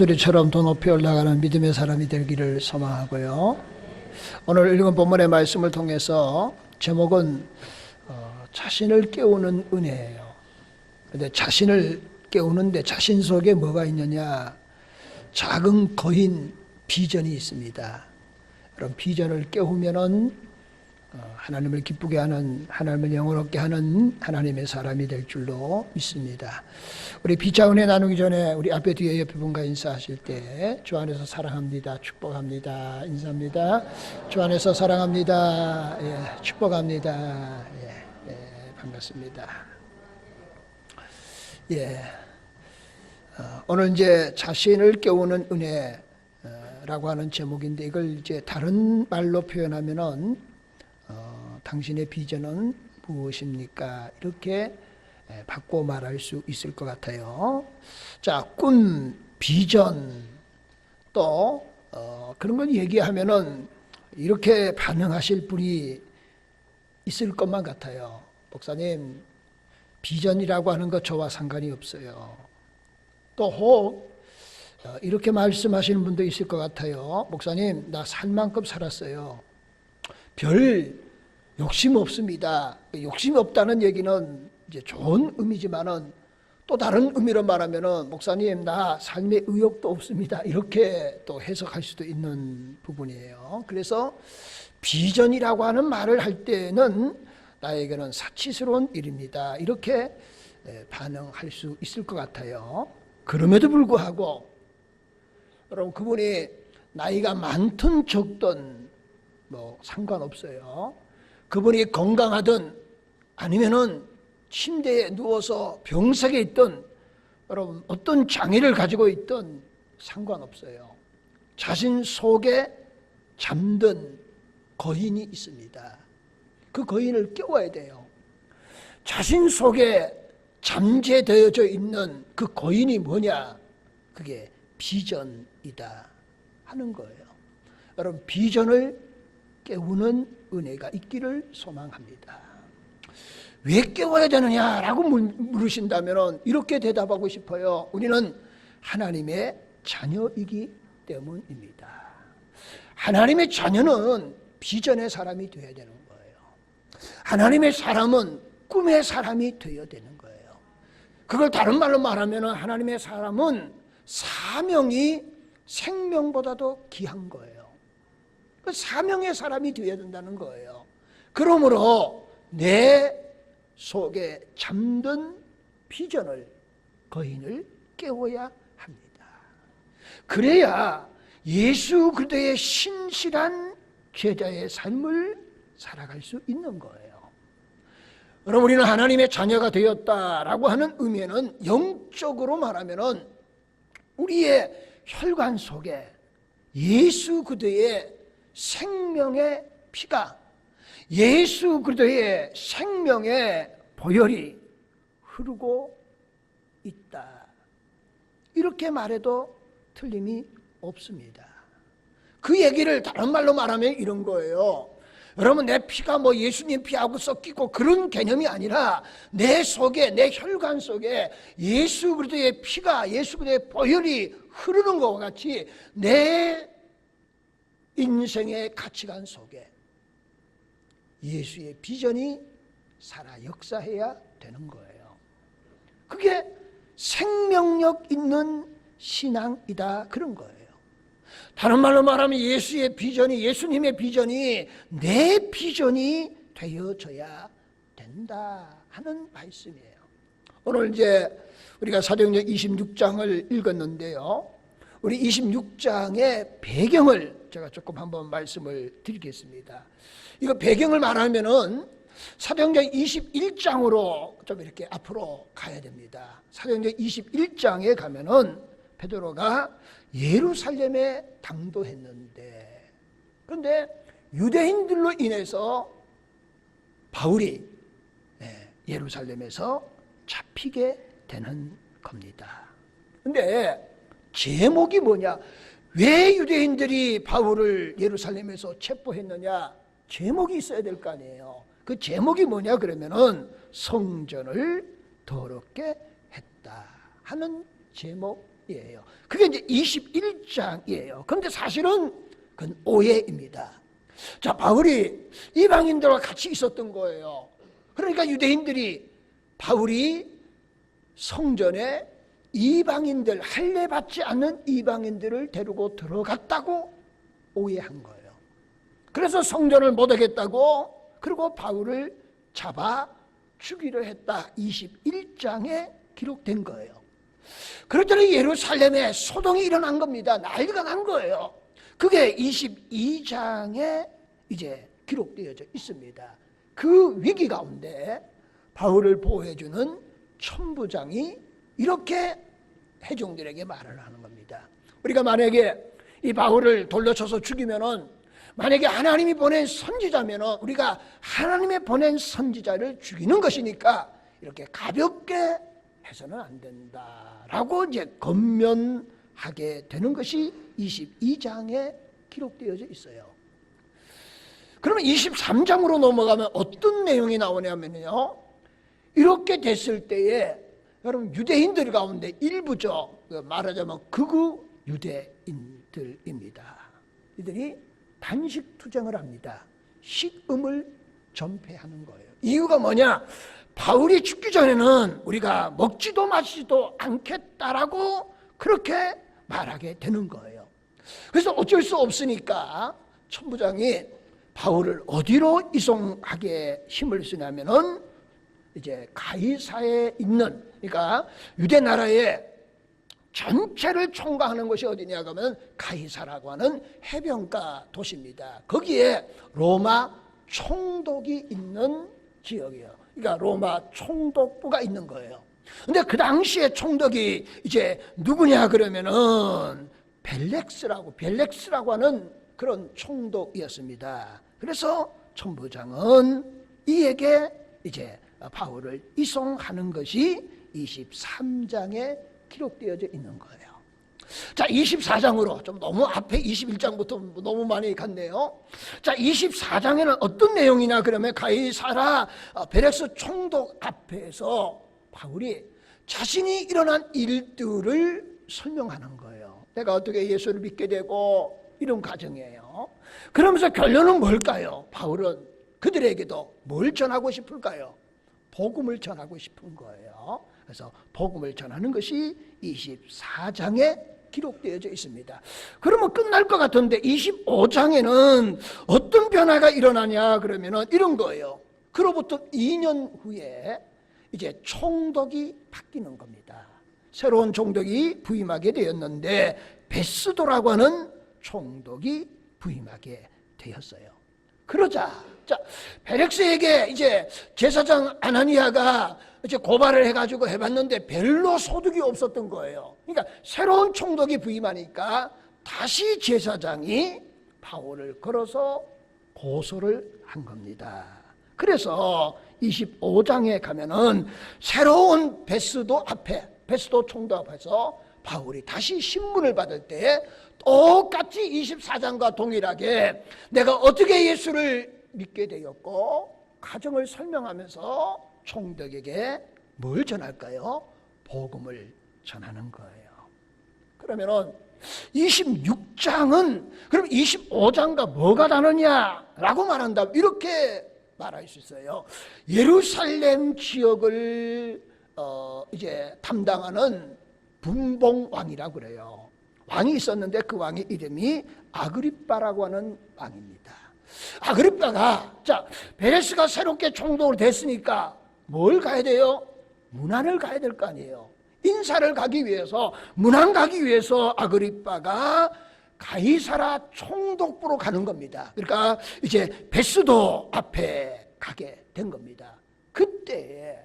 소리처럼 더 높이 올라가는 믿음의 사람이 되기를 소망하고요. 오늘 읽은 본문의 말씀을 통해서 제목은 자신을 깨우는 은혜예요. 근데 자신을 깨우는데 자신 속에 뭐가 있느냐? 작은 거인 비전이 있습니다. 그런 비전을 깨우면은 하나님을 기쁘게 하는, 하나님을 영원롭게 하는 하나님의 사람이 될 줄로 믿습니다. 우리 비차은혜 나누기 전에 우리 앞에 뒤에 옆에 분과 인사하실 때 주 안에서 사랑합니다, 축복합니다, 인사합니다. 주 안에서 사랑합니다, 예, 축복합니다, 예, 반갑습니다. 예, 오늘 이제 자신을 깨우는 은혜라고 하는 제목인데 이걸 이제 다른 말로 표현하면은 당신의 비전은 무엇입니까? 이렇게 바꿔 말할 수 있을 것 같아요. 자, 꿈, 비전, 또 그런 걸 얘기하면은 이렇게 반응하실 분이 있을 것만 같아요. 목사님, 비전이라고 하는 것 저와 상관이 없어요. 또 혹 이렇게 말씀하시는 분도 있을 것 같아요. 목사님, 나 살 만큼 살았어요. 별 욕심 없습니다. 욕심이 없다는 얘기는 이제 좋은 의미지만은 또 다른 의미로 말하면은 목사님, 나 삶의 의욕도 없습니다. 이렇게 또 해석할 수도 있는 부분이에요. 그래서 비전이라고 하는 말을 할 때는 나에게는 사치스러운 일입니다. 이렇게 반응할 수 있을 것 같아요. 그럼에도 불구하고 여러분, 그분이 나이가 많든 적든 뭐 상관없어요. 그분이 건강하든 아니면은 침대에 누워서 병석에 있든 여러분 어떤 장애를 가지고 있든 상관없어요. 자신 속에 잠든 거인이 있습니다. 그 거인을 깨워야 돼요. 자신 속에 잠재되어져 있는 그 거인이 뭐냐? 그게 비전이다 하는 거예요. 여러분, 비전을 깨우는 은혜가 있기를 소망합니다. 왜 깨워야 되느냐라고 물으신다면 이렇게 대답하고 싶어요. 우리는 하나님의 자녀이기 때문입니다. 하나님의 자녀는 비전의 사람이 되어야 되는 거예요. 하나님의 사람은 꿈의 사람이 되어야 되는 거예요. 그걸 다른 말로 말하면 하나님의 사람은 사명이 생명보다도 귀한 거예요. 그 사명의 사람이 되어야 된다는 거예요. 그러므로 내 속에 잠든 비전을, 거인을 깨워야 합니다. 그래야 예수 그리스도의 신실한 제자의 삶을 살아갈 수 있는 거예요. 여러분, 우리는 하나님의 자녀가 되었다라고 하는 의미는 영적으로 말하면 우리의 혈관 속에 예수 그리스도의 생명의 피가, 예수 그리스도의 생명의 보혈이 흐르고 있다. 이렇게 말해도 틀림이 없습니다. 그 얘기를 다른 말로 말하면 이런 거예요. 여러분, 내 피가 뭐 예수님 피하고 섞이고 그런 개념이 아니라 내 속에, 내 혈관 속에 예수 그리스도의 피가, 예수 그리스도의 보혈이 흐르는 것과 같이 내 인생의 가치관 속에 예수의 비전이 살아 역사해야 되는 거예요. 그게 생명력 있는 신앙이다, 그런 거예요. 다른 말로 말하면 예수의 비전이, 예수님의 비전이 내 비전이 되어져야 된다 하는 말씀이에요. 오늘 이제 우리가 사도행전 26장을 읽었는데요. 우리 26장의 배경을 제가 조금 한번 말씀을 드리겠습니다. 이거 배경을 말하면은 사도행전 21장으로 좀 이렇게 앞으로 가야 됩니다. 사도행전 21장에 가면은 베드로가 예루살렘에 당도했는데, 그런데 유대인들로 인해서 바울이 예루살렘에서 잡히게 되는 겁니다. 그런데 제목이 뭐냐? 왜 유대인들이 바울을 예루살렘에서 체포했느냐? 제목이 있어야 될 거 아니에요. 그 제목이 뭐냐 그러면은 성전을 더럽게 했다 하는 제목 21장이에요. 그게 이제 21장이에요. 그런데 사실은 그건 오해입니다. 자, 바울이 이방인들과 같이 있었던 거예요. 그러니까 유대인들이 바울이 성전에 이방인들, 할례 받지 않는 이방인들을 데리고 들어갔다고 오해한 거예요. 그래서 성전을 못 하겠다고, 그리고 바울을 잡아 죽이려 했다. 21장에 기록된 거예요. 그랬더니 예루살렘에 소동이 일어난 겁니다. 난리가 난 거예요. 그게 22장에 이제 기록되어져 있습니다. 그 위기 가운데 바울을 보호해주는 천부장이 이렇게 회중들에게 말을 하는 겁니다. 우리가 만약에 이 바울을 돌려쳐서 죽이면은, 만약에 하나님이 보낸 선지자면은 우리가 하나님의 보낸 선지자를 죽이는 것이니까 이렇게 가볍게 해서는 안 된다라고 이제 권면하게 되는 것이 22장에 기록되어져 있어요. 그러면 23장으로 넘어가면 어떤 내용이 나오냐면요, 이렇게 됐을 때에 여러분 유대인들 가운데 일부죠, 말하자면 극우 유대인들입니다. 이들이 단식 투쟁을 합니다. 식음을 전폐하는 거예요. 이유가 뭐냐? 바울이 죽기 전에는 우리가 먹지도 마시지도 않겠다라고 그렇게 말하게 되는 거예요. 그래서 어쩔 수 없으니까 천부장이 바울을 어디로 이송하게 힘을 쓰냐면은 이제 가이사에 있는, 그러니까 유대 나라의 전체를 총괄하는 것이 어디냐 하면 가이사라고 하는 해변가 도시입니다. 거기에 로마 총독이 있는 지역이에요. 그러니까 로마 총독부가 있는 거예요. 근데 그 당시에 총독이 이제 누구냐 그러면은 벨렉스라고 하는 그런 총독이었습니다. 그래서 천부장은 이에게 이제 바울을 이송하는 것이 23장에 기록되어져 있는 거예요. 자, 24장으로 좀 너무 앞에 21장부터 너무 많이 갔네요. 자, 24장에는 어떤 내용이냐 그러면 가이사라 벨렉스 총독 앞에서 바울이 자신이 일어난 일들을 설명하는 거예요. 내가 어떻게 예수를 믿게 되고 이런 과정이에요. 그러면서 결론은 뭘까요? 바울은 그들에게도 뭘 전하고 싶을까요? 복음을 전하고 싶은 거예요. 그래서 복음을 전하는 것이 24장에 기록되어져 있습니다. 그러면 끝날 것 같은데 25장에는 어떤 변화가 일어나냐 그러면은 이런 거예요. 그로부터 2년 후에 이제 총독이 바뀌는 겁니다. 새로운 총독이 부임하게 되었는데 베스도라고 하는 총독이 부임하게 되었어요. 그러자 벨렉스에게 이제 제사장 아나니아가 이제 고발을 해가지고 해봤는데 별로 소득이 없었던 거예요. 그러니까 새로운 총독이 부임하니까 다시 제사장이 바울을 걸어서 고소를 한 겁니다. 그래서 25장에 가면은 새로운 베스도 총독 앞에서 바울이 다시 신문을 받을 때 똑같이 24장과 동일하게 내가 어떻게 예수를 믿게 되었고 과정을 설명하면서 총독에게 뭘 전할까요? 복음을 전하는 거예요. 그러면은 26장은 그럼 25장과 뭐가 다르냐라고 말한다면 이렇게 말할 수 있어요. 예루살렘 지역을 이제 담당하는 분봉왕이라고 그래요. 왕이 있었는데 그 왕의 이름이 아그리빠라고 하는 왕입니다. 아그리빠가 베레스가 새롭게 총독으로 됐으니까 뭘 가야 돼요? 문안을 가야 될 거 아니에요. 인사를 가기 위해서, 문안 가기 위해서 아그리빠가 가이사라 총독부로 가는 겁니다. 그러니까 이제 베스도 앞에 가게 된 겁니다. 그때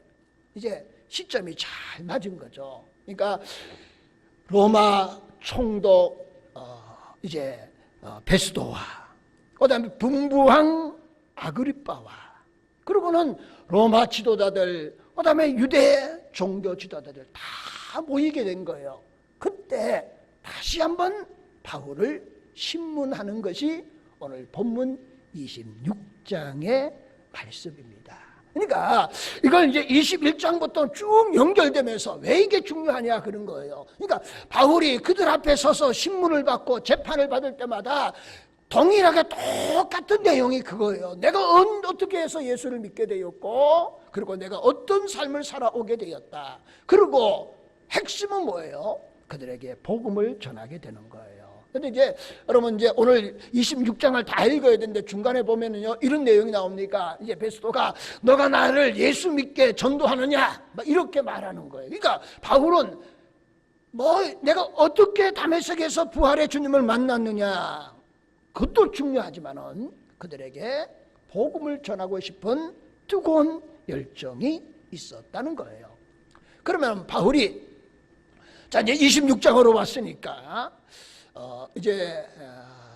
이제 시점이 잘 맞은 거죠. 그러니까 로마 총독 이제 베스도와 그다음에 분부왕 아그리빠와 그리고는 로마 지도자들 그다음에 유대 종교 지도자들 다 모이게 된 거예요. 그때 다시 한번 바울을 신문하는 것이 오늘 본문 26장의 말씀입니다. 그러니까 이걸 이제 21장부터 쭉 연결되면서 왜 이게 중요하냐 그런 거예요. 그러니까 바울이 그들 앞에 서서 신문을 받고 재판을 받을 때마다 동일하게 똑같은 내용이 그거예요. 내가 어떻게 해서 예수를 믿게 되었고, 그리고 내가 어떤 삶을 살아오게 되었다. 그리고 핵심은 뭐예요? 그들에게 복음을 전하게 되는 거예요. 근데 이제 여러분 이제 오늘 26장을 다 읽어야 되는데 중간에 보면은요 이런 내용이 나옵니까? 이제 베스도가 너가 나를 예수 믿게 전도하느냐? 막 이렇게 말하는 거예요. 그러니까 바울은 뭐 내가 어떻게 다메섹에서 부활의 주님을 만났느냐? 그것도 중요하지만은 그들에게 복음을 전하고 싶은 뜨거운 열정이 있었다는 거예요. 그러면 바울이 자 이제 26장으로 왔으니까 이제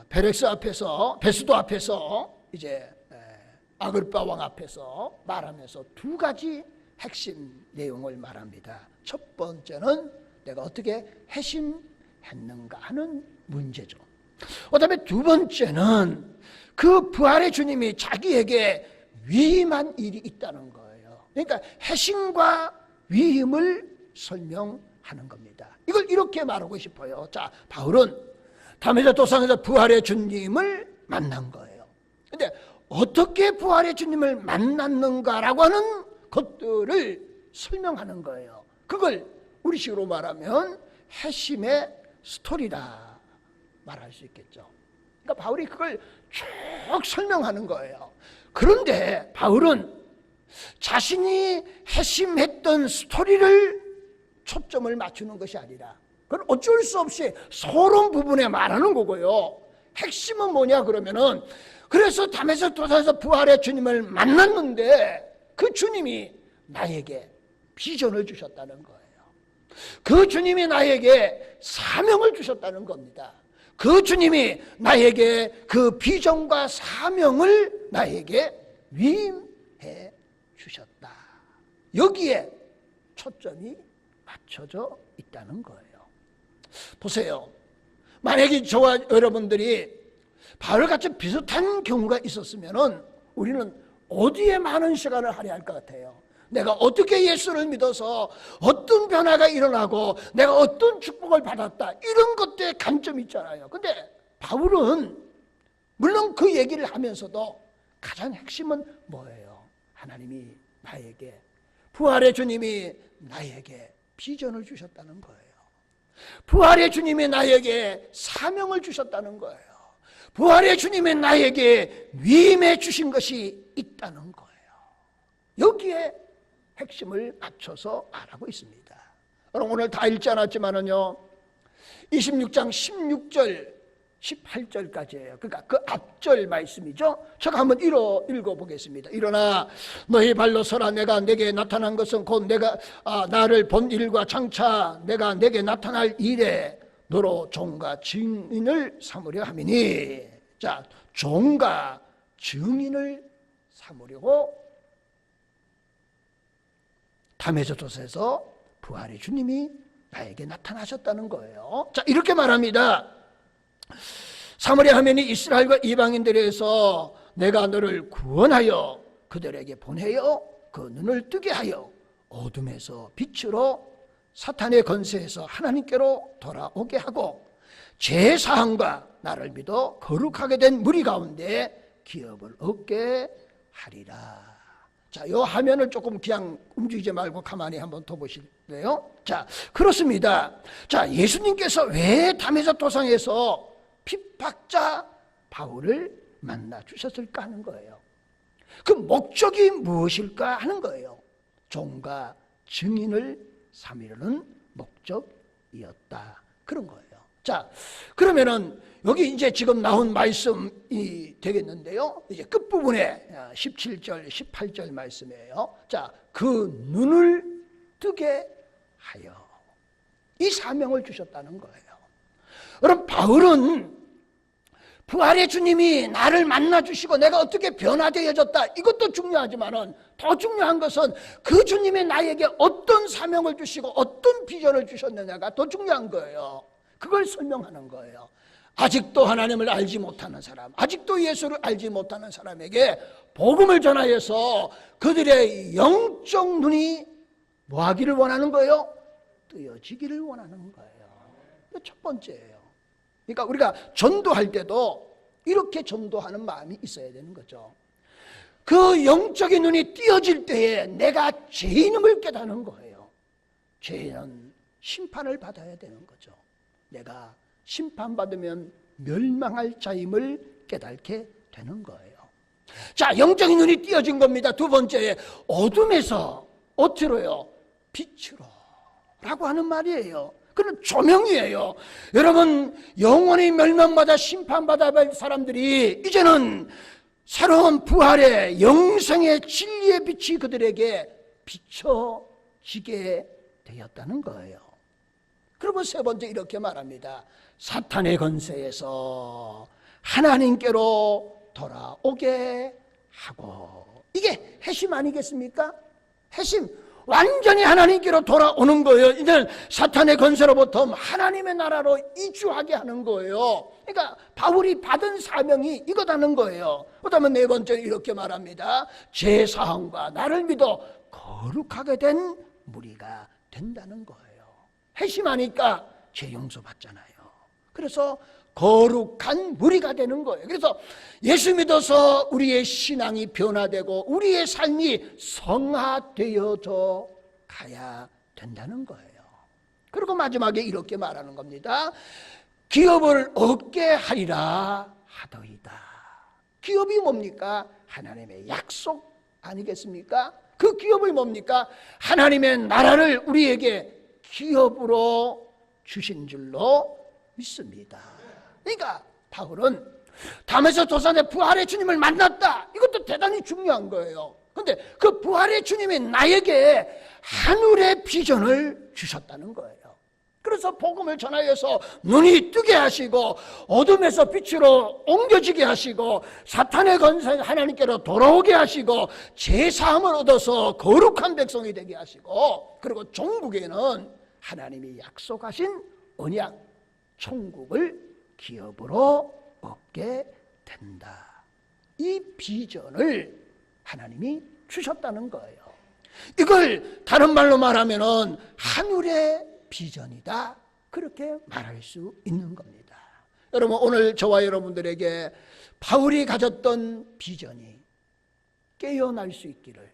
베렉스 앞에서 베스도 앞에서 이제 아글바 왕 앞에서 말하면서 두 가지 핵심 내용을 말합니다. 첫 번째는 내가 어떻게 회심했는가 하는 문제죠. 그다음에 두 번째는 그 부활의 주님이 자기에게 위임한 일이 있다는 거예요. 그러니까 회심과 위임을 설명하는 겁니다. 이걸 이렇게 말하고 싶어요. 자, 바울은 다메섹 도상에서 부활의 주님을 만난 거예요. 근데 어떻게 부활의 주님을 만났는가라고 하는 것들을 설명하는 거예요. 그걸 우리식으로 말하면 회심의 스토리다 말할 수 있겠죠. 그러니까 바울이 그걸 쭉 설명하는 거예요. 그런데 바울은 자신이 회심했던 스토리를 초점을 맞추는 것이 아니라 그건 어쩔 수 없이 서론 부분에 말하는 거고요. 핵심은 뭐냐 그러면은 그래서 다메섹 도상에서 부활의 주님을 만났는데 그 주님이 나에게 비전을 주셨다는 거예요. 그 주님이 나에게 사명을 주셨다는 겁니다. 그 주님이 나에게 그 비전과 사명을 나에게 위임해 주셨다. 여기에 초점이 맞춰져 있다는 거예요. 보세요. 만약에 저와 여러분들이 바울같이 비슷한 경우가 있었으면 우리는 어디에 많은 시간을 할애할 것 같아요? 내가 어떻게 예수를 믿어서 어떤 변화가 일어나고 내가 어떤 축복을 받았다 이런 것들에 관점이 있잖아요. 근데 바울은 물론 그 얘기를 하면서도 가장 핵심은 뭐예요? 하나님이 나에게 부활의 주님이 나에게 비전을 주셨다는 거예요. 부활의 주님이 나에게 사명을 주셨다는 거예요. 부활의 주님이 나에게 위임해 주신 것이 있다는 거예요. 여기에 핵심을 맞춰서 말하고 있습니다. 여러분 오늘 다 읽지 않았지만은요 26장 16절 18절까지예요. 그러니까 그 앞절 말씀이죠. 제가 한번 읽어보겠습니다. 일어나 너희 발로 서라. 내가 내게 나타난 것은 곧 내가 나를 본 일과 장차 내가 내게 나타날 일에 너로 종과 증인을 삼으려 함이니. 자, 종과 증인을 삼으려고 다메섹 도상에서 부활의 주님이 나에게 나타나셨다는 거예요. 자, 이렇게 말합니다. 사마리아 하면이 이스라엘과 이방인들에서 내가 너를 구원하여 그들에게 보내어 그 눈을 뜨게 하여 어둠에서 빛으로 사탄의 건세에서 하나님께로 돌아오게 하고 죄사함과 나를 믿어 거룩하게 된 무리 가운데 기업을 얻게 하리라. 자, 이 화면을 조금 그냥 움직이지 말고 가만히 한번 더 보실래요? 자, 그렇습니다. 자, 예수님께서 왜 다메섹 도상에서 핍박자 바울을 만나 주셨을까 하는 거예요. 그 목적이 무엇일까 하는 거예요. 종과 증인을 삼으려는 목적이었다. 그런 거예요. 자, 그러면은 여기 이제 지금 나온 말씀이 되겠는데요. 이제 끝부분에 17절, 18절 말씀이에요. 자, 그 눈을 뜨게 하여 이 사명을 주셨다는 거예요. 여러분, 바울은 부활의 주님이 나를 만나주시고 내가 어떻게 변화되어졌다 이것도 중요하지만은 더 중요한 것은 그 주님이 나에게 어떤 사명을 주시고 어떤 비전을 주셨느냐가 더 중요한 거예요. 그걸 설명하는 거예요. 아직도 하나님을 알지 못하는 사람, 아직도 예수를 알지 못하는 사람에게 복음을 전하여서 그들의 영적 눈이 뭐 하기를 원하는 거예요? 뜨여지기를 원하는 거예요. 첫 번째예요. 그러니까 우리가 전도할 때도 이렇게 전도하는 마음이 있어야 되는 거죠. 그 영적인 눈이 띄어질 때에 내가 죄인임을 깨닫는 거예요. 죄인은 심판을 받아야 되는 거죠. 내가 심판받으면 멸망할 자임을 깨닫게 되는 거예요. 자, 영적인 눈이 띄어진 겁니다. 두 번째, 어둠에서 어디로요? 빛으로 라고 하는 말이에요. 그건 조명이에요. 여러분, 영원히 멸망받아 심판받아 볼 사람들이 이제는 새로운 부활의 영생의 진리의 빛이 그들에게 비춰지게 되었다는 거예요. 그리고 세 번째 이렇게 말합니다. 사탄의 권세에서 하나님께로 돌아오게 하고. 이게 핵심 아니겠습니까? 핵심. 완전히 하나님께로 돌아오는 거예요. 이제 사탄의 권세로부터 하나님의 나라로 이주하게 하는 거예요. 그러니까 바울이 받은 사명이 이거다는 거예요. 그다음에 네 번째는 이렇게 말합니다. 제 사함과 나를 믿어 거룩하게 된 무리가 된다는 거예요. 핵심하니까 죄 용서 받잖아요. 그래서 거룩한 무리가 되는 거예요. 그래서 예수 믿어서 우리의 신앙이 변화되고 우리의 삶이 성화되어져 가야 된다는 거예요. 그리고 마지막에 이렇게 말하는 겁니다. 기업을 얻게 하리라 하더이다. 기업이 뭡니까? 하나님의 약속 아니겠습니까? 그 기업이 뭡니까? 하나님의 나라를 우리에게 기업으로 주신 줄로 믿습니다. 그러니까 바울은 담에서 도산의 부활의 주님을 만났다. 이것도 대단히 중요한 거예요. 그런데 그 부활의 주님이 나에게 하늘의 비전을 주셨다는 거예요. 그래서 복음을 전하여서 눈이 뜨게 하시고 어둠에서 빛으로 옮겨지게 하시고 사탄의 권세 하나님께로 돌아오게 하시고 제사함을 얻어서 거룩한 백성이 되게 하시고 그리고 종국에는 하나님이 약속하신 언약 천국을 기업으로 얻게 된다. 이 비전을 하나님이 주셨다는 거예요. 이걸 다른 말로 말하면은 하늘의 비전이다. 그렇게 말할 수 있는 겁니다. 여러분, 오늘 저와 여러분들에게 바울이 가졌던 비전이 깨어날 수 있기를,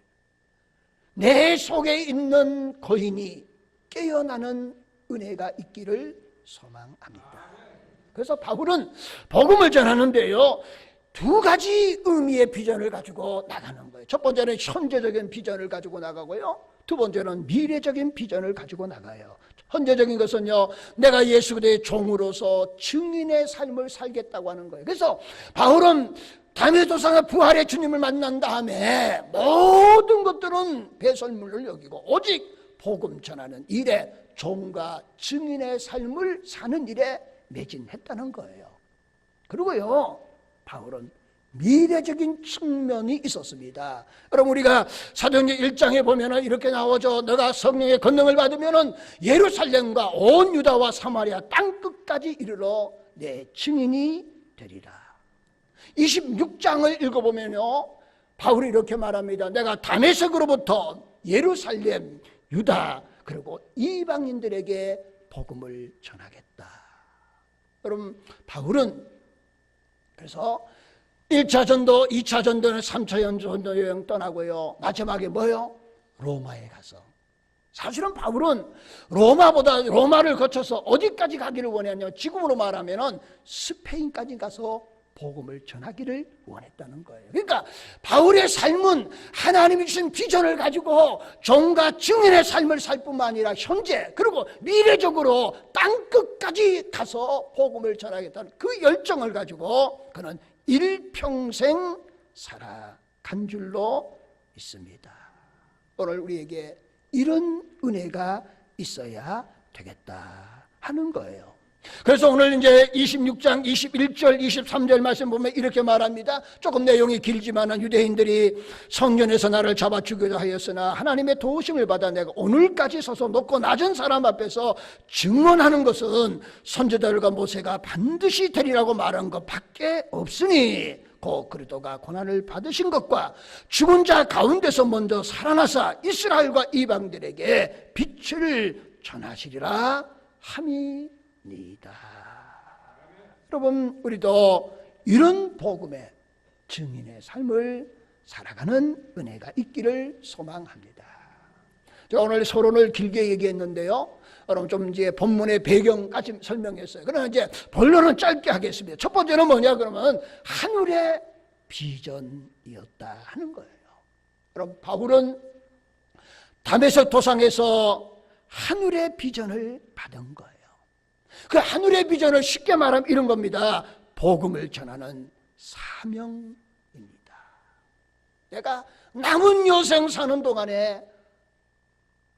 내 속에 있는 거인이 깨어나는 은혜가 있기를 소망합니다. 그래서 바울은 복음을 전하는데요, 두 가지 의미의 비전을 가지고 나가는 거예요. 첫 번째는 현재적인 비전을 가지고 나가고요, 두 번째는 미래적인 비전을 가지고 나가요. 현재적인 것은요, 내가 예수 그리스도의 종으로서 증인의 삶을 살겠다고 하는 거예요. 그래서 바울은 담의 도상의 부활의 주님을 만난 다음에 모든 것들은 배설물을 여기고 오직 복음 전하는 일에, 종과 증인의 삶을 사는 일에 매진했다는 거예요. 그리고요, 바울은 미래적인 측면이 있었습니다. 여러분, 우리가 사도행전 1장에 보면은 이렇게 나오죠. 너가 성령의 권능을 받으면은 예루살렘과 온 유다와 사마리아 땅 끝까지 이르러 내 증인이 되리라. 26장을 읽어보면요, 바울이 이렇게 말합니다. 내가 다메섹으로부터 예루살렘, 유다 그리고 이방인들에게 복음을 전하겠다. 여러분, 바울은 그래서 1차 전도, 2차 전도는 3차 전도 여행 떠나고요, 마지막에 뭐요? 로마에 가서. 사실은 바울은 로마를 거쳐서 어디까지 가기를 원했냐, 지금으로 말하면 스페인까지 가서 복음을 전하기를 원했다는 거예요. 그러니까 바울의 삶은 하나님이 주신 비전을 가지고 종과 증인의 삶을 살 뿐만 아니라 현재 그리고 미래적으로 땅끝까지 가서 복음을 전하겠다는 그 열정을 가지고 그는 일평생 살아간 줄로 믿습니다. 오늘 우리에게 이런 은혜가 있어야 되겠다 하는 거예요. 그래서 오늘 이제 26장 21절 23절 말씀 보면 이렇게 말합니다. 조금 내용이 길지만 유대인들이 성전에서 나를 잡아 죽이려 하였으나 하나님의 도우심을 받아 내가 오늘까지 서서 높고 낮은 사람 앞에서 증언하는 것은 선지자들과 모세가 반드시 되리라고 말한 것밖에 없으니 곧 그리스도가 고난을 받으신 것과 죽은 자 가운데서 먼저 살아나사 이스라엘과 이방들에게 빛을 전하시리라 함이 니다. 여러분, 우리도 이런 복음의 증인의 삶을 살아가는 은혜가 있기를 소망합니다. 제가 오늘 서론을 길게 얘기했는데요, 여러분 좀 이제 본문의 배경까지 설명했어요. 그러나 이제 본론은 짧게 하겠습니다. 첫 번째는 뭐냐 그러면 하늘의 비전이었다 하는 거예요. 여러분, 바울은 다메섹 도상에서 하늘의 비전을 받은 거예요. 그 하늘의 비전을 쉽게 말하면 이런 겁니다. 복음을 전하는 사명입니다. 내가 남은 여생 사는 동안에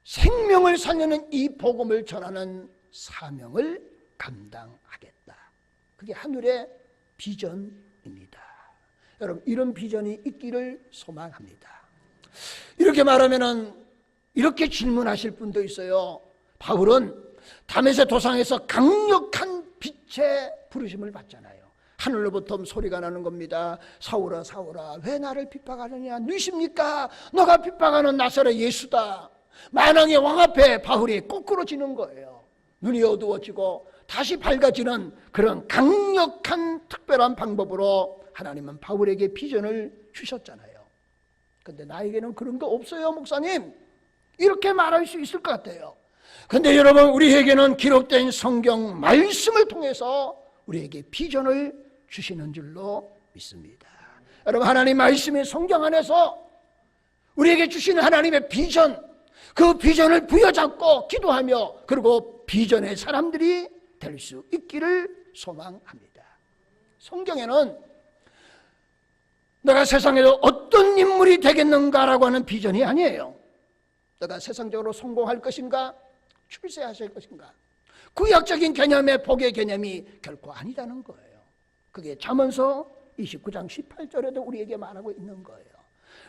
생명을 살리는 이 복음을 전하는 사명을 감당하겠다. 그게 하늘의 비전입니다. 여러분, 이런 비전이 있기를 소망합니다. 이렇게 말하면은 이렇게 질문하실 분도 있어요. 바울은 다메섹 도상에서 강력한 빛의 부르심을 받잖아요. 하늘로부터 소리가 나는 겁니다. 사울아 사울아 왜 나를 핍박하느냐, 누구십니까? 너가 핍박하는 나사렛 예수다. 만왕의 왕 앞에 바울이 꼬꾸러지는 거예요. 눈이 어두워지고 다시 밝아지는 그런 강력한 특별한 방법으로 하나님은 바울에게 비전을 주셨잖아요. 근데 나에게는 그런 거 없어요 목사님, 이렇게 말할 수 있을 것 같아요. 근데 여러분, 우리에게는 기록된 성경 말씀을 통해서 우리에게 비전을 주시는 줄로 믿습니다. 여러분, 하나님 말씀의 성경 안에서 우리에게 주시는 하나님의 비전, 그 비전을 부여잡고 기도하며 그리고 비전의 사람들이 될 수 있기를 소망합니다. 성경에는 내가 세상에서 어떤 인물이 되겠는가라고 하는 비전이 아니에요. 내가 세상적으로 성공할 것인가, 출세하실 것인가, 구약적인 개념의 복의 개념이 결코 아니라는 거예요. 그게 잠언서 29장 18절에도 우리에게 말하고 있는 거예요.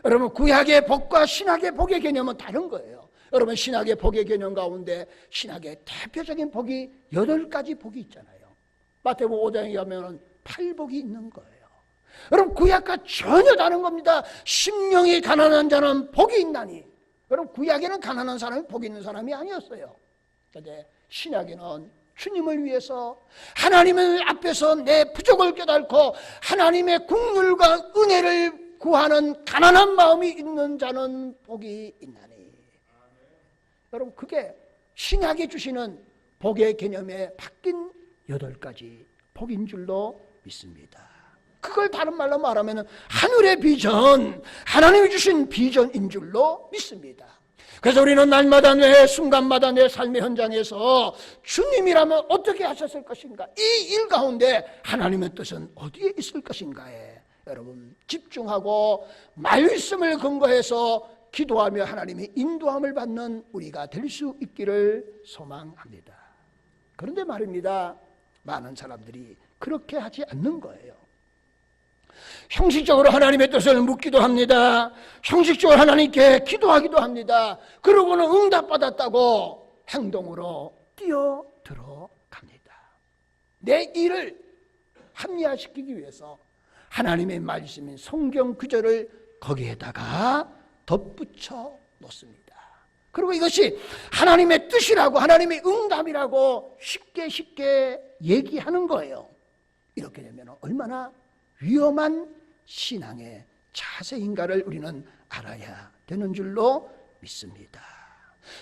여러분, 구약의 복과 신약의 복의 개념은 다른 거예요. 여러분, 신약의 복의 개념 가운데 신약의 대표적인 복이 8가지 복이 있잖아요. 마태복음 5장에 가면 8복이 있는 거예요. 여러분, 구약과 전혀 다른 겁니다. 심령이 가난한 자는 복이 있나니. 여러분, 구약에는 가난한 사람이 복이 있는 사람이 아니었어요. 그런데 신약에는 주님을 위해서 하나님의 앞에서 내 부족을 깨닫고 하나님의 긍휼과 은혜를 구하는 가난한 마음이 있는 자는 복이 있나니. 여러분, 그게 신약이 주시는 복의 개념에 바뀐 8가지 복인 줄로 믿습니다. 그걸 다른 말로 말하면 하늘의 비전, 하나님이 주신 비전인 줄로 믿습니다. 그래서 우리는 날마다 내 순간마다 내 삶의 현장에서 주님이라면 어떻게 하셨을 것인가, 이 일 가운데 하나님의 뜻은 어디에 있을 것인가에 여러분 집중하고 말씀을 근거해서 기도하며 하나님의 인도함을 받는 우리가 될 수 있기를 소망합니다. 그런데 말입니다, 많은 사람들이 그렇게 하지 않는 거예요. 형식적으로 하나님의 뜻을 묻기도 합니다. 형식적으로 하나님께 기도하기도 합니다. 그러고는 응답받았다고 행동으로 뛰어들어 갑니다. 내 일을 합리화시키기 위해서 하나님의 말씀인 성경 구절을 거기에다가 덧붙여 놓습니다. 그리고 이것이 하나님의 뜻이라고, 하나님의 응답이라고 쉽게 얘기하는 거예요. 이렇게 되면 얼마나 위험한 신앙의 자세인가를 우리는 알아야 되는 줄로 믿습니다.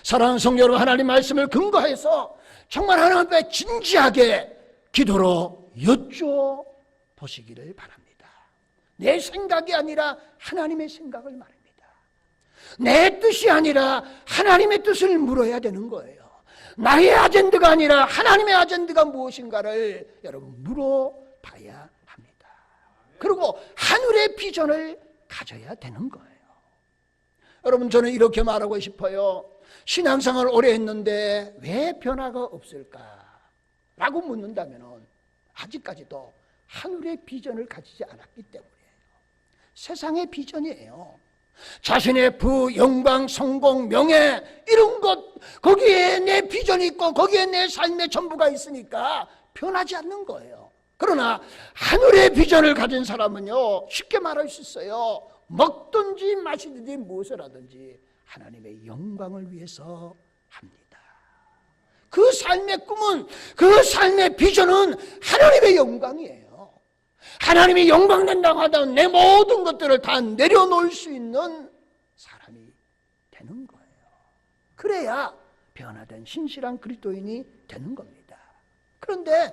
사랑하는 성도 여러분, 하나님 말씀을 근거해서 정말 하나님 앞에 진지하게 기도로 여쭈어 보시기를 바랍니다. 내 생각이 아니라 하나님의 생각을 말합니다. 내 뜻이 아니라 하나님의 뜻을 물어야 되는 거예요. 나의 아젠다가 아니라 하나님의 아젠다가 무엇인가를 여러분 물어봐야 합니다. 그리고 하늘의 비전을 가져야 되는 거예요. 여러분, 저는 이렇게 말하고 싶어요. 신앙생활을 오래 했는데 왜 변화가 없을까? 라고 묻는다면 아직까지도 하늘의 비전을 가지지 않았기 때문이에요. 세상의 비전이에요. 자신의 부, 영광, 성공, 명예 이런 것, 거기에 내 비전이 있고 거기에 내 삶의 전부가 있으니까 변하지 않는 거예요. 그러나 하늘의 비전을 가진 사람은요, 쉽게 말할 수 있어요. 먹든지 마시든지 무엇을 하든지 하나님의 영광을 위해서 합니다. 그 삶의 꿈은, 그 삶의 비전은 하나님의 영광이에요. 하나님이 영광 된다고 하다면 내 모든 것들을 다 내려놓을 수 있는 사람이 되는 거예요. 그래야 변화된 신실한 그리스도인이 되는 겁니다. 그런데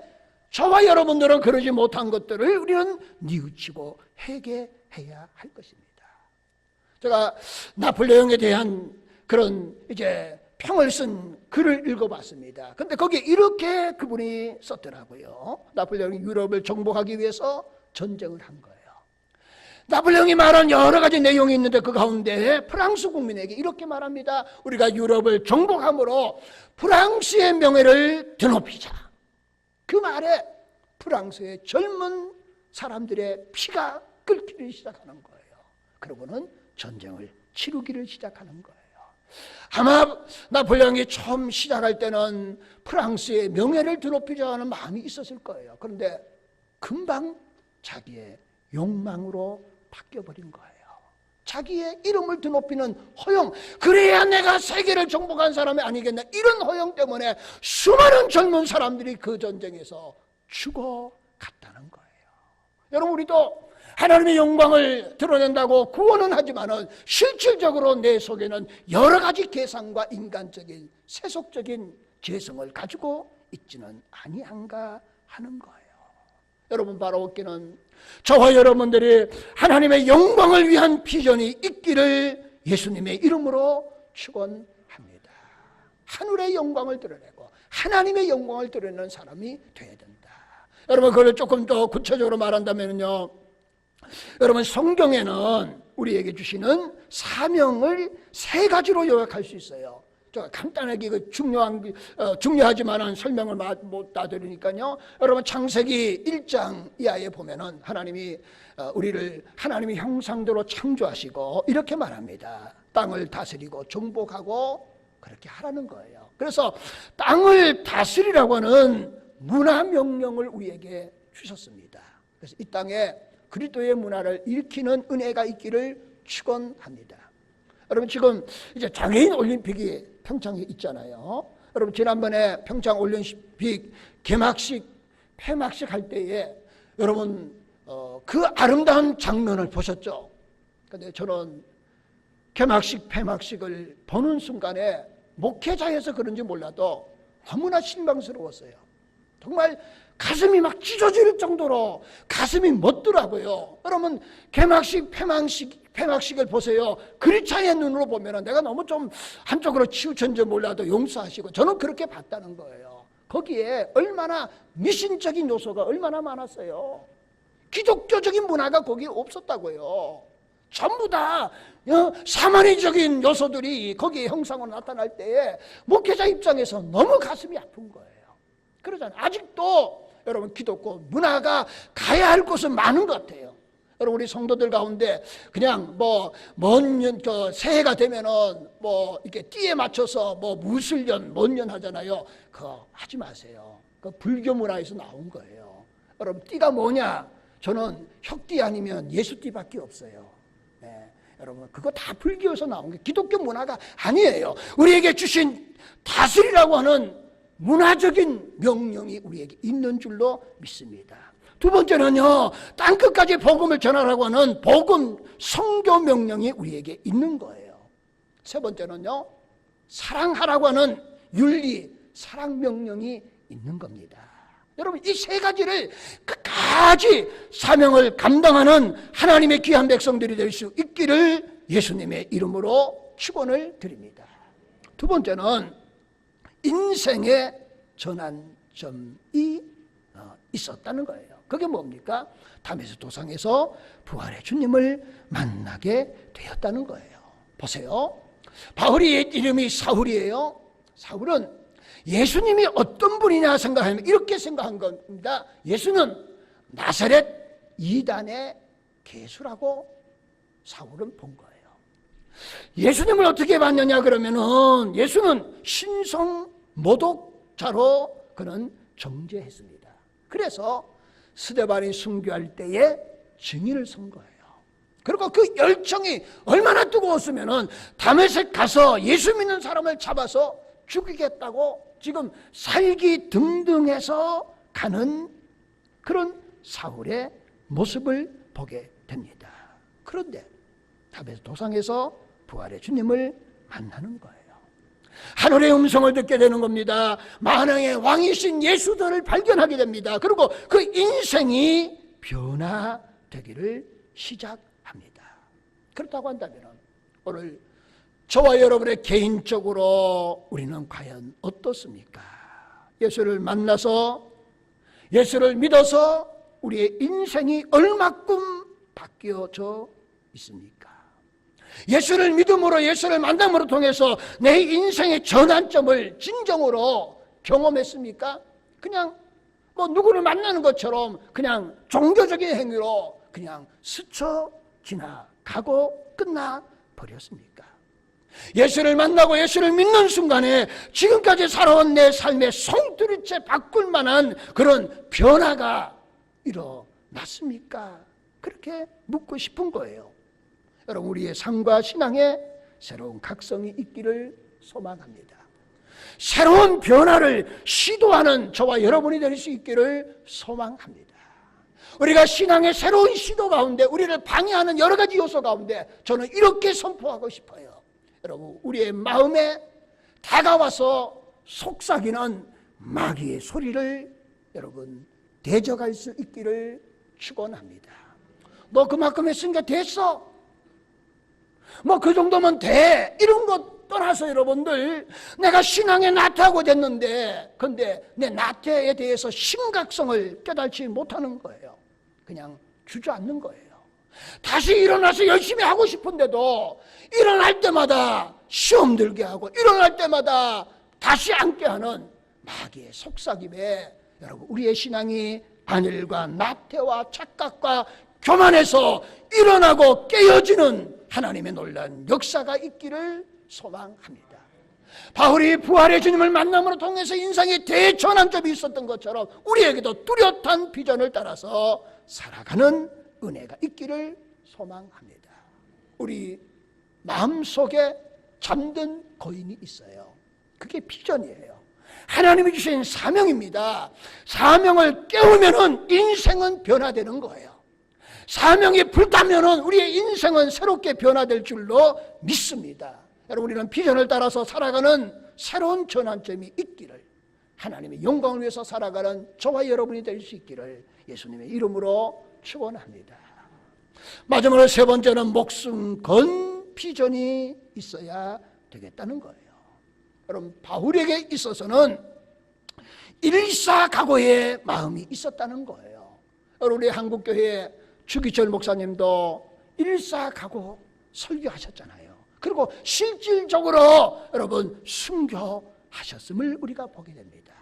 저와 여러분들은 그러지 못한 것들을 우리는 뉘우치고 회개해야 할 것입니다. 제가 나폴레옹에 대한 그런 이제 평을 쓴 글을 읽어봤습니다. 근데 거기에 이렇게 그분이 썼더라고요. 나폴레옹이 유럽을 정복하기 위해서 전쟁을 한 거예요. 나폴레옹이 말한 여러 가지 내용이 있는데 그 가운데 프랑스 국민에게 이렇게 말합니다. 우리가 유럽을 정복함으로 프랑스의 명예를 드높이자. 그 말에 프랑스의 젊은 사람들의 피가 끓기 시작하는 거예요. 그러고는 전쟁을 치르기를 시작하는 거예요. 아마 나폴레옹이 처음 시작할 때는 프랑스의 명예를 드높이자 하는 마음이 있었을 거예요. 그런데 금방 자기의 욕망으로 바뀌어버린 거예요. 자기의 이름을 드높이는 허영, 그래야 내가 세계를 정복한 사람이 아니겠나, 이런 허영 때문에 수많은 젊은 사람들이 그 전쟁에서 죽어갔다는 거예요. 여러분, 우리도 하나님의 영광을 드러낸다고 구원은 하지만은 실질적으로 내 속에는 여러 가지 계산과 인간적인 세속적인 죄성을 가지고 있지는 아니한가 하는 거예요. 여러분, 바로 없기는 저와 여러분들이 하나님의 영광을 위한 비전이 있기를 예수님의 이름으로 축원합니다. 하늘의 영광을 드러내고 하나님의 영광을 드러내는 사람이 되어야 된다. 여러분, 그걸 조금 더 구체적으로 말한다면요, 여러분, 성경에는 우리에게 주시는 사명을 세 가지로 요약할 수 있어요. 제가 간단하게 그 중요하지만은 설명을 못 드리니까요. 여러분, 창세기 1장 이하에 보면은 하나님이 우리를 하나님의 형상대로 창조하시고 이렇게 말합니다. 땅을 다스리고 정복하고 그렇게 하라는 거예요. 그래서 땅을 다스리라고 하는 문화 명령을 우리에게 주셨습니다. 그래서 이 땅에 그리스도의 문화를 일으키는 은혜가 있기를 축원합니다. 여러분, 지금 이제 장애인 올림픽이 평창에 있잖아요. 여러분, 지난번에 평창 올림픽 개막식, 폐막식 할 때에 여러분 그 아름다운 장면을 보셨죠? 근데 저는 개막식, 폐막식을 보는 순간에 목회자여서 그런지 몰라도 너무나 실망스러웠어요. 정말 가슴이 막 찢어질 정도로 가슴이 멎더라고요. 여러분, 개막식, 폐막식을 보세요. 그리차의 눈으로 보면 내가 너무 좀 한쪽으로 치우쳤는지 몰라도 용서하시고, 저는 그렇게 봤다는 거예요. 거기에 얼마나 미신적인 요소가 얼마나 많았어요. 기독교적인 문화가 거기에 없었다고요. 전부 다 사마니적인 요소들이 거기에 형상으로 나타날 때에 목회자 입장에서 너무 가슴이 아픈 거예요. 그러잖아요. 아직도 여러분, 기독교 문화가 가야 할 곳은 많은 것 같아요. 여러분, 우리 성도들 가운데 그냥 새해가 되면은 이렇게 띠에 맞춰서 무술년, 뭔년 하잖아요. 그거 하지 마세요. 그 불교 문화에서 나온 거예요. 여러분, 띠가 뭐냐? 저는 혁띠 아니면 예수띠밖에 없어요. 네. 여러분, 그거 다 불교에서 나온 게 기독교 문화가 아니에요. 우리에게 주신 다스리라고 하는 문화적인 명령이 우리에게 있는 줄로 믿습니다. 두 번째는요, 땅끝까지 복음을 전하라고 하는 복음 선교 명령이 우리에게 있는 거예요. 세 번째는요, 사랑하라고 하는 윤리 사랑 명령이 있는 겁니다. 여러분, 이 세 가지를 끝까지 사명을 감당하는 하나님의 귀한 백성들이 될 수 있기를 예수님의 이름으로 축원을 드립니다. 두 번째는 인생의 전환점이 있었다는 거예요. 그게 뭡니까? 다메섹 도상에서 부활의 주님을 만나게 되었다는 거예요. 보세요. 바울의 옛 이름이 사울이에요. 사울은 예수님이 어떤 분이냐 생각하면 이렇게 생각한 겁니다. 예수는 나사렛 이단의 개수라고 사울은 본 거예요. 예수님을 어떻게 봤느냐 그러면은 예수는 신성 모독자로 그는 정죄했습니다. 그래서 스데반이 순교할 때에 증인을 선 거예요. 그리고 그 열정이 얼마나 뜨거웠으면은 다메섹 가서 예수 믿는 사람을 잡아서 죽이겠다고 지금 살기 등등해서 가는 그런 사울의 모습을 보게 됩니다. 그런데 다베스 도상에서 부활의 주님을 만나는 거예요. 하늘의 음성을 듣게 되는 겁니다. 만왕의 왕이신 예수들을 발견하게 됩니다. 그리고 그 인생이 변화되기를 시작합니다. 그렇다고 한다면 오늘 저와 여러분의 개인적으로 우리는 과연 어떻습니까? 예수를 만나서 예수를 믿어서 우리의 인생이 얼마큼 바뀌어져 있습니까? 예수를 믿음으로 예수를 만남으로 통해서 내 인생의 전환점을 진정으로 경험했습니까? 그냥 뭐 누구를 만나는 것처럼 그냥 종교적인 행위로 그냥 스쳐 지나가고 끝나버렸습니까? 예수를 만나고 예수를 믿는 순간에 지금까지 살아온 내 삶의 송두리째 바꿀 만한 그런 변화가 일어났습니까? 그렇게 묻고 싶은 거예요. 여러분, 우리의 삶과 신앙에 새로운 각성이 있기를 소망합니다. 새로운 변화를 시도하는 저와 여러분이 될 수 있기를 소망합니다. 우리가 신앙의 새로운 시도 가운데 우리를 방해하는 여러 가지 요소 가운데 저는 이렇게 선포하고 싶어요. 여러분, 우리의 마음에 다가와서 속삭이는 마귀의 소리를 여러분 대적할 수 있기를 축원합니다. 너 그만큼 했으니까 됐어. 뭐 그 정도면 돼. 이런 것 떠나서 여러분들, 내가 신앙에 나태하고 됐는데 근데 내 나태에 대해서 심각성을 깨닫지 못하는 거예요. 그냥 주저앉는 거예요. 다시 일어나서 열심히 하고 싶은데도 일어날 때마다 시험 들게 하고 일어날 때마다 다시 앉게 하는 마귀의 속삭임에 여러분, 우리의 신앙이 안일과 나태와 착각과 교만에서 일어나고 깨어지는 하나님의 놀라운 역사가 있기를 소망합니다. 바울이 부활의 주님을 만남으로 통해서 인생의 대전환점이 있었던 것처럼 우리에게도 뚜렷한 비전을 따라서 살아가는 은혜가 있기를 소망합니다. 우리 마음속에 잠든 거인이 있어요. 그게 비전이에요. 하나님이 주신 사명입니다. 사명을 깨우면은 인생은 변화되는 거예요. 사명이 불타면은 우리의 인생은 새롭게 변화될 줄로 믿습니다. 여러분, 우리는 비전을 따라서 살아가는 새로운 전환점이 있기를, 하나님의 영광을 위해서 살아가는 저와 여러분이 될 수 있기를 예수님의 이름으로 축원합니다. 마지막으로 세 번째는 목숨 건 비전이 있어야 되겠다는 거예요. 여러분, 바울에게 있어서는 일사각오의 마음이 있었다는 거예요. 여러분, 우리 한국교회 주기철 목사님도 일사각오 설교하셨잖아요. 그리고 실질적으로 여러분 순교하셨음을 우리가 보게 됩니다.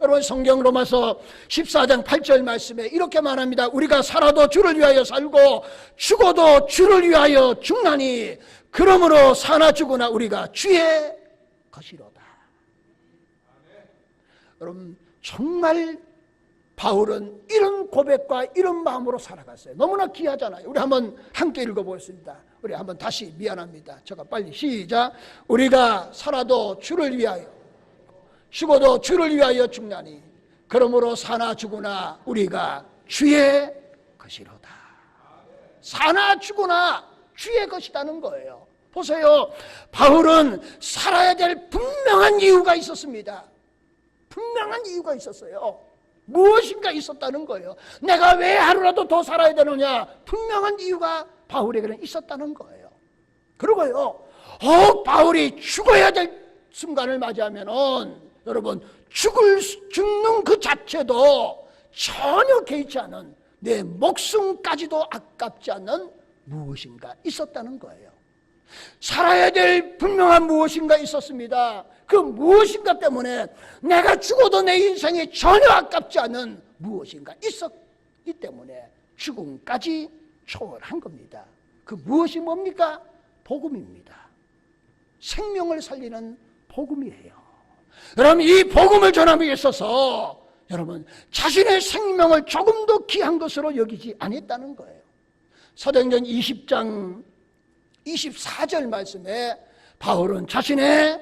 여러분, 성경 로마서 14장 8절 말씀에 이렇게 말합니다. 우리가 살아도 주를 위하여 살고 죽어도 주를 위하여 죽나니 그러므로 사나 죽으나 우리가 주의 것이로다. 여러분, 정말 바울은 이런 고백과 이런 마음으로 살아갔어요. 너무나 귀하잖아요. 우리 한번 함께 읽어보겠습니다. 우리 한번 다시, 미안합니다. 제가 빨리 시작. 우리가 살아도 주를 위하여 죽어도 주를 위하여 죽나니 그러므로 사나 죽으나 우리가 주의 것이로다. 사나 죽으나 주의 것이라는 거예요. 보세요. 바울은 살아야 될 분명한 이유가 있었습니다. 분명한 이유가 있었어요. 무엇인가 있었다는 거예요. 내가 왜 하루라도 더 살아야 되느냐? 분명한 이유가 바울에게는 있었다는 거예요. 그리고요, 바울이 죽어야 될 순간을 맞이하면은 여러분, 죽는 그 자체도 전혀 개의치 않은, 내 목숨까지도 아깝지 않은 무엇인가 있었다는 거예요. 살아야 될 분명한 무엇인가 있었습니다. 그 무엇인가 때문에 내가 죽어도 내 인생이 전혀 아깝지 않은 무엇인가 있었기 때문에 죽음까지 초월한 겁니다. 그 무엇이 뭡니까? 복음입니다. 생명을 살리는 복음이에요. 여러분, 이 복음을 전함에 있어서 여러분 자신의 생명을 조금도 귀한 것으로 여기지 않았다는 거예요. 사도행전 20장 24절 말씀에 바울은 자신의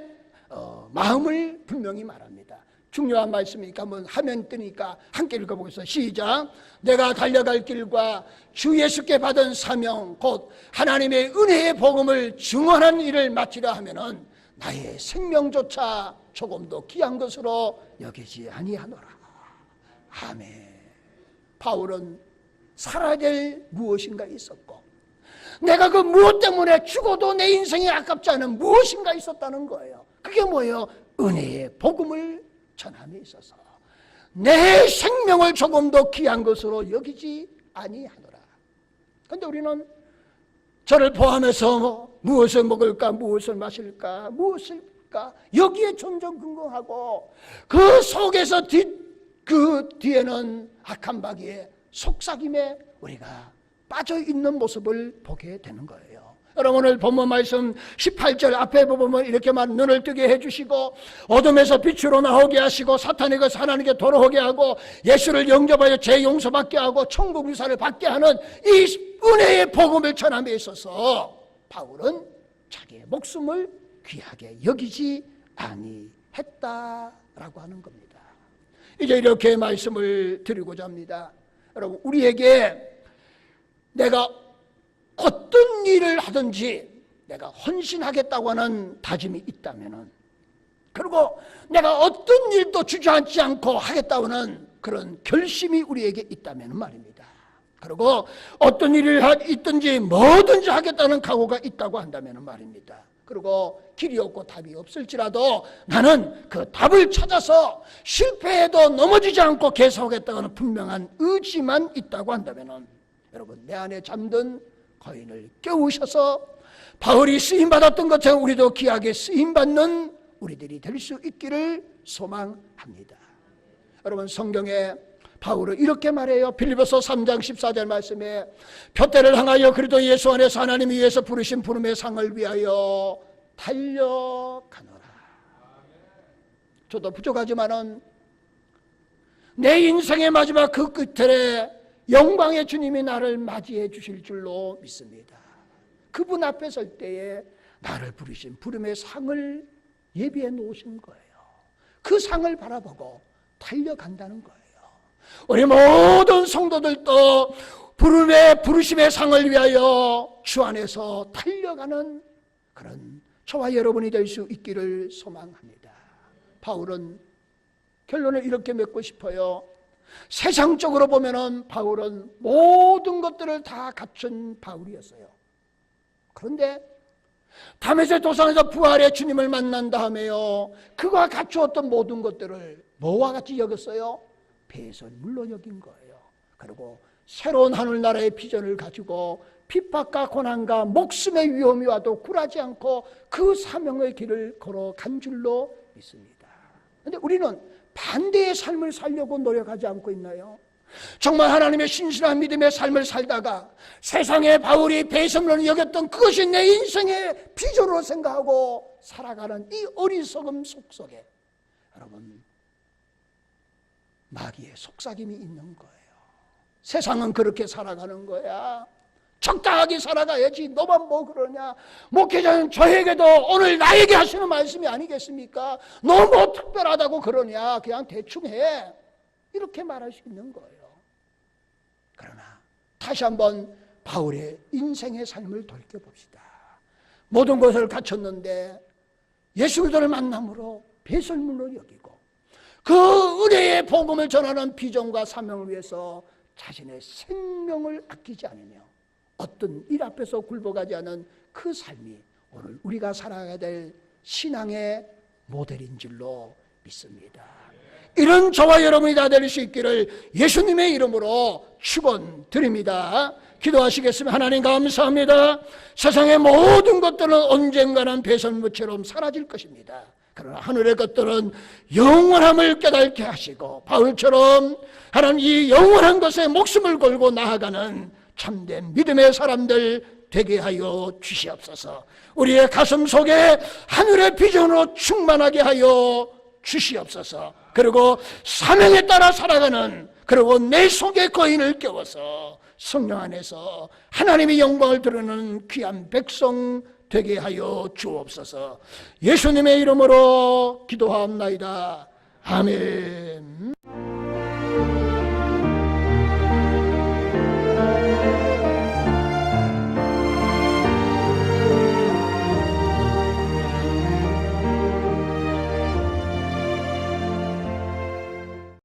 마음을 분명히 말합니다. 중요한 말씀이니까 한번 화면 뜨니까 함께 읽어보겠습니다. 시작. 내가 달려갈 길과 주 예수께 받은 사명 곧 하나님의 은혜의 복음을 증언한 일을 마치려 하면은 나의 생명조차 조금도 귀한 것으로 여기지 아니하노라. 아멘. 바울은 살아야 될 무엇인가 있었고 내가 그 무엇 때문에 죽어도 내 인생이 아깝지 않은 무엇인가 있었다는 거예요. 그게 뭐예요? 은혜의 복음을 전함에 있어서 내 생명을 조금 더 귀한 것으로 여기지 아니하노라. 그런데 우리는 저를 포함해서 무엇을 먹을까, 무엇을 마실까, 무엇일까 여기에 전전긍긍하고 그 속에서 그 뒤에는 악한 마귀의 속삭임에 우리가 빠져있는 모습을 보게 되는 거예요. 여러분, 오늘 본문 말씀 18절 앞에 보면 이렇게만 눈을 뜨게 해주시고 어둠에서 빛으로 나오게 하시고 사탄의 것 하나님께 돌아오게 하고 예수를 영접하여 죄 용서받게 하고 천국 유사를 받게 하는 이 은혜의 복음을 전함에 있어서 바울은 자기의 목숨을 귀하게 여기지 아니했다라고 하는 겁니다. 이제 이렇게 말씀을 드리고자 합니다. 여러분, 우리에게 내가 어떤 일을 하든지 내가 헌신하겠다고 하는 다짐이 있다면은, 그리고 내가 어떤 일도 주저앉지 않고 하겠다고 하는 그런 결심이 우리에게 있다면 말입니다. 그리고 어떤 일을 있든지 뭐든지 하겠다는 각오가 있다고 한다면 말입니다. 그리고 길이 없고 답이 없을지라도 나는 그 답을 찾아서 실패해도 넘어지지 않고 계속하겠다는 분명한 의지만 있다고 한다면 여러분, 내 안에 잠든 거인을 깨우셔서 바울이 쓰임받았던 것처럼 우리도 귀하게 쓰임받는 우리들이 될 수 있기를 소망합니다. 여러분, 성경에 바울은 이렇게 말해요. 빌립보서 3장 14절 말씀에 표대를 향하여 그리스도 예수 안에서 하나님이 위해서 부르신 부름의 상을 위하여 달려가노라. 저도 부족하지만은 내 인생의 마지막 그 끝에 영광의 주님이 나를 맞이해 주실 줄로 믿습니다. 그분 앞에 설 때에 나를 부르신 부름의 상을 예비해 놓으신 거예요. 그 상을 바라보고 달려간다는 거예요. 우리 모든 성도들도 부르심의 상을 위하여 주 안에서 달려가는 그런 저와 여러분이 될 수 있기를 소망합니다. 바울은 결론을 이렇게 맺고 싶어요. 세상적으로 보면은 바울은 모든 것들을 다 갖춘 바울이었어요. 그런데 다메섹 도상에서 부활의 주님을 만난 다음에요, 그가 갖추었던 모든 것들을 뭐와 같이 여겼어요? 배설물로 여긴 거예요. 그리고 새로운 하늘나라의 비전을 가지고 핍박과 고난과 목숨의 위험이 와도 굴하지 않고 그 사명의 길을 걸어간 줄로 믿습니다. 그런데 우리는 반대의 삶을 살려고 노력하지 않고 있나요? 정말 하나님의 신실한 믿음의 삶을 살다가 세상에 바울이 배설물로 여겼던 그것이 내 인생의 비전으로 생각하고 살아가는 이 어리석음 속속에 여러분, 마귀의 속삭임이 있는 거예요. 세상은 그렇게 살아가는 거야. 적당하게 살아가야지. 너만 뭐 그러냐. 목회자는 저에게도 오늘 나에게 하시는 말씀이 아니겠습니까? 너 뭐 특별하다고 그러냐. 그냥 대충 해. 이렇게 말할 수 있는 거예요. 그러나 다시 한번 바울의 인생의 삶을 돌이켜봅시다. 모든 것을 갖췄는데 예수 그리스도를 만남으로 배설물로 여기고 그 은혜의 복음을 전하는 비전과 사명을 위해서 자신의 생명을 아끼지 않으며 어떤 일 앞에서 굴복하지 않은 그 삶이 오늘 우리가 살아가야 될 신앙의 모델인 줄로 믿습니다. 이런 저와 여러분이 다 될 수 있기를 예수님의 이름으로 축원드립니다. 기도하시겠습니다. 하나님 감사합니다. 세상의 모든 것들은 언젠가는 배설물처럼 사라질 것입니다. 그러나 하늘의 것들은 영원함을 깨닫게 하시고 바울처럼 하나님 이 영원한 것에 목숨을 걸고 나아가는 참된 믿음의 사람들 되게 하여 주시옵소서. 우리의 가슴 속에 하늘의 비전으로 충만하게 하여 주시옵소서. 그리고 사명에 따라 살아가는, 그리고 내 속에 거인을 깨워서 성령 안에서 하나님의 영광을 드러내는 귀한 백성 되게 하여 주옵소서. 예수님의 이름으로 기도하옵나이다. 아멘.